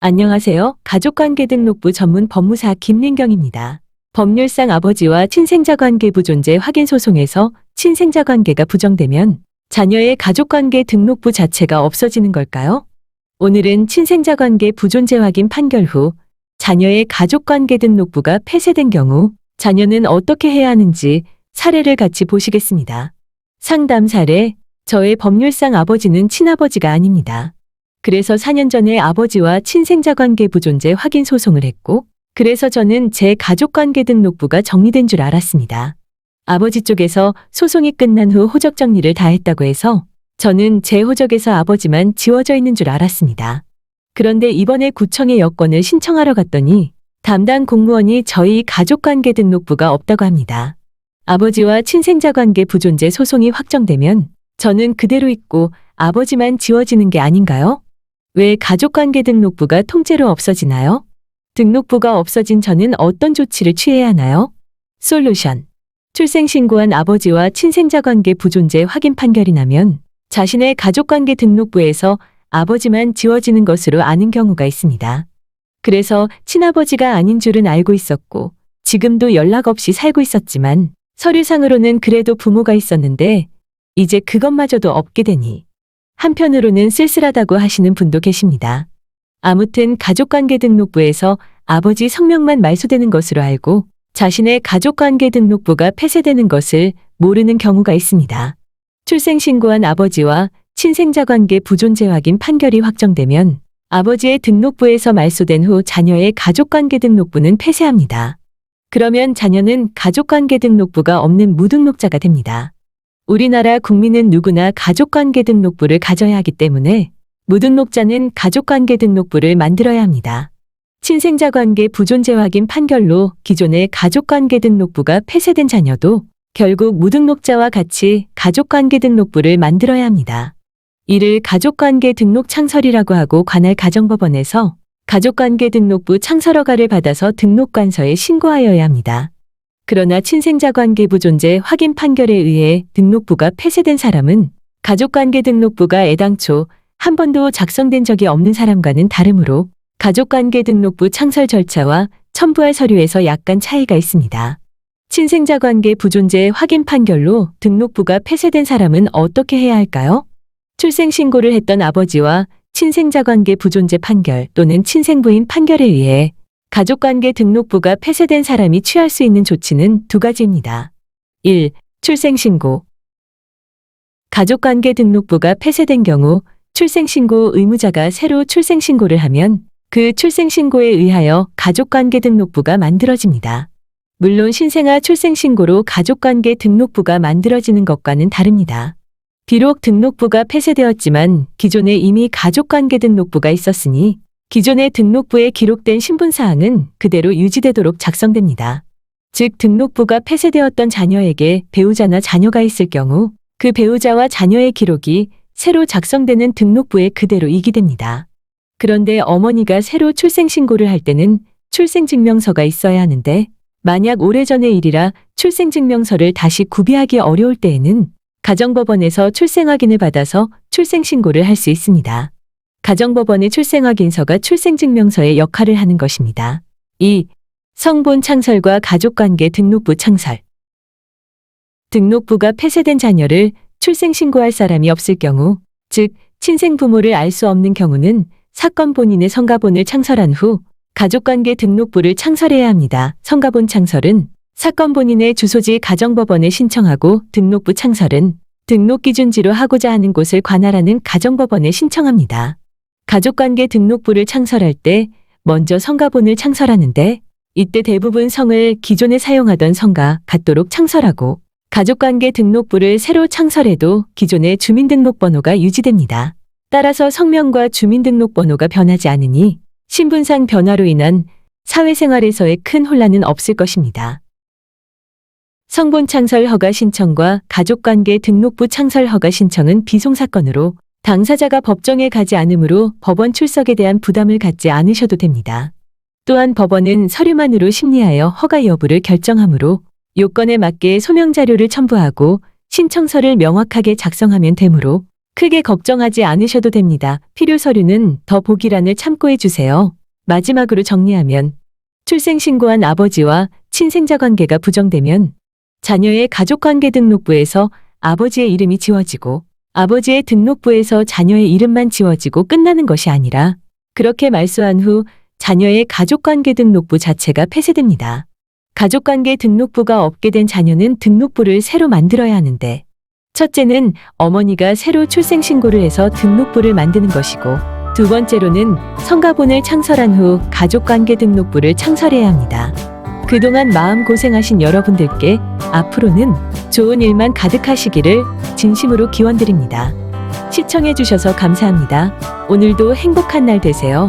안녕하세요. 가족관계등록부 전문 법무사 김민경입니다. 법률상 아버지와 친생자 관계 부존재 확인 소송에서 친생자 관계가 부정되면 자녀의 가족관계 등록부 자체가 없어지는 걸까요? 오늘은 친생자 관계 부존재 확인 판결 후 자녀의 가족관계 등록부가 폐쇄된 경우 자녀는 어떻게 해야 하는지 사례를 같이 보시겠습니다. 상담 사례: 저의 법률상 아버지는 친아버지가 아닙니다. 그래서 4년 전에 아버지와 친생자 관계 부존재 확인 소송을 했고, 그래서 저는 제 가족관계 등록부가 정리된 줄 알았습니다. 아버지 쪽에서 소송이 끝난 후 호적 정리를 다 했다고 해서 저는 제 호적에서 아버지만 지워져 있는 줄 알았습니다. 그런데 이번에 구청에 여권을 신청하러 갔더니 담당 공무원이 저희 가족관계 등록부가 없다고 합니다. 아버지와 친생자 관계 부존재 소송이 확정되면 저는 그대로 있고 아버지만 지워지는 게 아닌가요? 왜 가족관계 등록부가 통째로 없어지나요? 등록부가 없어진 저는 어떤 조치를 취해야 하나요? 솔루션: 출생신고한 아버지와 친생자 관계 부존재 확인 판결이 나면 자신의 가족관계 등록부에서 아버지만 지워지는 것으로 아는 경우가 있습니다. 그래서 친아버지가 아닌 줄은 알고 있었고 지금도 연락 없이 살고 있었지만 서류상으로는 그래도 부모가 있었는데 이제 그것마저도 없게 되니 한편으로는 쓸쓸하다고 하시는 분도 계십니다. 아무튼 가족관계 등록부에서 아버지 성명만 말소되는 것으로 알고 자신의 가족관계 등록부가 폐쇄되는 것을 모르는 경우가 있습니다. 출생신고한 아버지와 친생자 관계 부존재 확인 판결이 확정되면 아버지의 등록부에서 말소된 후 자녀의 가족관계 등록부는 폐쇄합니다. 그러면 자녀는 가족관계 등록부가 없는 무등록자가 됩니다. 우리나라 국민은 누구나 가족관계 등록부를 가져야 하기 때문에 무등록자는 가족관계 등록부를 만들어야 합니다. 친생자 관계 부존재 확인 판결로 기존의 가족관계 등록부가 폐쇄된 자녀도 결국 무등록자와 같이 가족관계 등록부를 만들어야 합니다. 이를 가족관계 등록 창설이라고 하고 관할 가정법원에서 가족관계 등록부 창설허가를 받아서 등록관서에 신고하여야 합니다. 그러나 친생자 관계 부존재 확인 판결에 의해 등록부가 폐쇄된 사람은 가족관계 등록부가 애당초 한 번도 작성된 적이 없는 사람과는 다르므로 가족관계 등록부 창설 절차와 첨부할 서류에서 약간 차이가 있습니다. 친생자 관계 부존재 확인 판결로 등록부가 폐쇄된 사람은 어떻게 해야 할까요? 출생신고를 했던 아버지와 친생자 관계 부존재 판결 또는 친생부인 판결에 의해 가족관계 등록부가 폐쇄된 사람이 취할 수 있는 조치는 두 가지입니다. 1. 출생신고. 가족관계 등록부가 폐쇄된 경우 출생신고 의무자가 새로 출생신고를 하면 그 출생신고에 의하여 가족관계 등록부가 만들어집니다. 물론 신생아 출생신고로 가족관계 등록부가 만들어지는 것과는 다릅니다. 비록 등록부가 폐쇄되었지만 기존에 이미 가족관계 등록부가 있었으니 기존의 등록부에 기록된 신분사항은 그대로 유지되도록 작성됩니다. 즉 등록부가 폐쇄되었던 자녀에게 배우자나 자녀가 있을 경우 그 배우자와 자녀의 기록이 새로 작성되는 등록부에 그대로 이기됩니다. 그런데 어머니가 새로 출생신고를 할 때는 출생증명서가 있어야 하는데 만약 오래전의 일이라 출생증명서를 다시 구비하기 어려울 때에는 가정법원에서 출생확인을 받아서 출생신고를 할 수 있습니다. 가정법원의 출생확인서가 출생증명서의 역할을 하는 것입니다. 2. 성본 창설과 가족관계 등록부 창설. 등록부가 폐쇄된 자녀를 출생신고할 사람이 없을 경우, 즉 친생부모를 알 수 없는 경우는 사건 본인의 성가본을 창설한 후 가족관계 등록부를 창설해야 합니다. 성가본 창설은 사건 본인의 주소지 가정법원에 신청하고 등록부 창설은 등록기준지로 하고자 하는 곳을 관할하는 가정법원에 신청합니다. 가족관계 등록부를 창설할 때 먼저 성가본을 창설하는데 이때 대부분 성을 기존에 사용하던 성과 같도록 창설하고 가족관계 등록부를 새로 창설해도 기존의 주민등록번호가 유지됩니다. 따라서 성명과 주민등록번호가 변하지 않으니 신분상 변화로 인한 사회생활에서의 큰 혼란은 없을 것입니다. 성본 창설 허가 신청과 가족관계 등록부 창설 허가 신청은 비송사건으로 당사자가 법정에 가지 않으므로 법원 출석에 대한 부담을 갖지 않으셔도 됩니다. 또한 법원은 서류만으로 심리하여 허가 여부를 결정하므로 요건에 맞게 소명자료를 첨부하고 신청서를 명확하게 작성하면 되므로 크게 걱정하지 않으셔도 됩니다. 필요 서류는 더 보기란을 참고해 주세요. 마지막으로 정리하면 출생신고한 아버지와 친생자 관계가 부정되면 자녀의 가족관계 등록부에서 아버지의 이름이 지워지고 아버지의 등록부에서 자녀의 이름만 지워지고 끝나는 것이 아니라 그렇게 말소한 후 자녀의 가족관계 등록부 자체가 폐쇄됩니다. 가족관계 등록부가 없게 된 자녀는 등록부를 새로 만들어야 하는데 첫째는 어머니가 새로 출생신고를 해서 등록부를 만드는 것이고 두 번째로는 성가본을 창설한 후 가족관계 등록부를 창설해야 합니다. 그동안 마음고생하신 여러분들께 앞으로는 좋은 일만 가득하시기를 진심으로 기원드립니다. 시청해주셔서 감사합니다. 오늘도 행복한 날 되세요.